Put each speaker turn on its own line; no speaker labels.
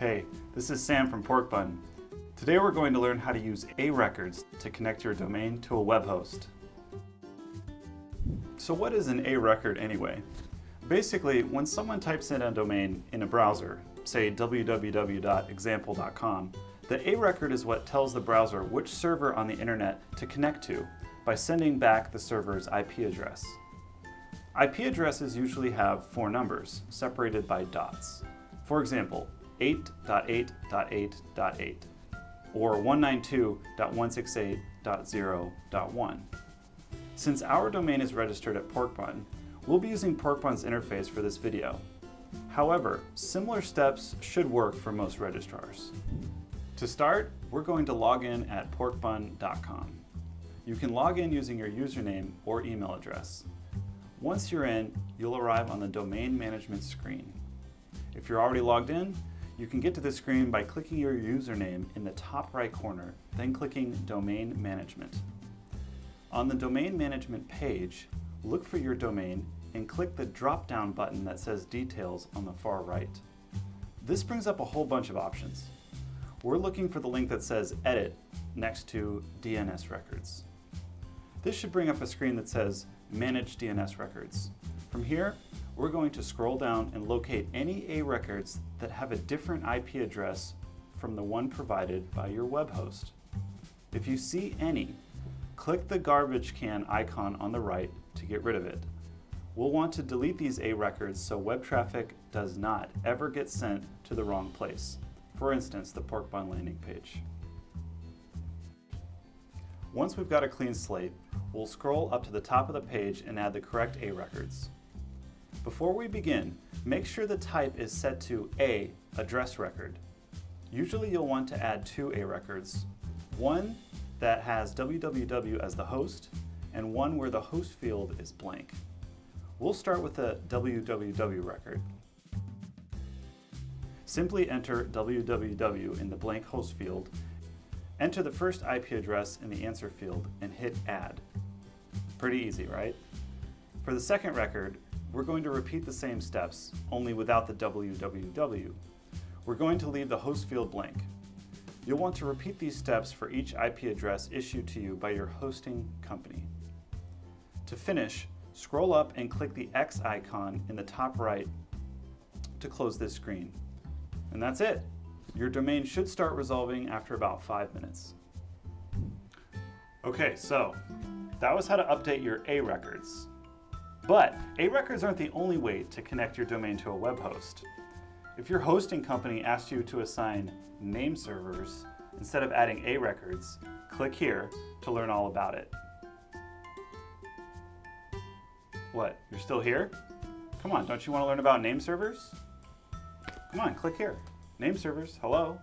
Hey, this is Sam from Porkbun. Today we're going to learn how to use A records to connect your domain to a web host. So what is an A record anyway? Basically, when someone types in a domain in a browser, say www.example.com, the A record is what tells the browser which server on the internet to connect to by sending back the server's IP address. IP addresses usually have 4 numbers, separated by dots. For example, 8.8.8.8 or 192.168.0.1. Since our domain is registered at Porkbun, we'll be using Porkbun's interface for this video. However, similar steps should work for most registrars. To start, we're going to log in at porkbun.com. You can log in using your username or email address. Once you're in, you'll arrive on the domain management screen. If you're already logged in, you can get to the screen by clicking your username in the top right corner, then clicking Domain Management. On the Domain Management page, look for your domain and click the drop-down button that says Details on the far right. This brings up a whole bunch of options. We're looking for the link that says Edit next to DNS records. This should bring up a screen that says Manage DNS records. From here, we're going to scroll down and locate any A records that have a different IP address from the one provided by your web host. If you see any, click the garbage can icon on the right to get rid of it. We'll want to delete these A records so web traffic does not ever get sent to the wrong place. For instance, the Porkbun landing page. Once we've got a clean slate, we'll scroll up to the top of the page and add the correct A records. Before we begin, make sure the type is set to A, address record. Usually you'll want to add 2 A records, one that has www as the host, and one where the host field is blank. We'll start with the www record. Simply enter www in the blank host field, enter the first IP address in the answer field, and hit add. Pretty easy, right? For the second record, we're going to repeat the same steps, only without the www. We're going to leave the host field blank. You'll want to repeat these steps for each IP address issued to you by your hosting company. To finish, scroll up and click the X icon in the top right to close this screen. And that's it. Your domain should start resolving after about 5 minutes. Okay, so that was how to update your A records. But A records aren't the only way to connect your domain to a web host. If your hosting company asks you to assign name servers instead of adding A records, click here to learn all about it. What, you're still here? Come on, don't you want to learn about name servers? Come on, click here. Name servers, hello.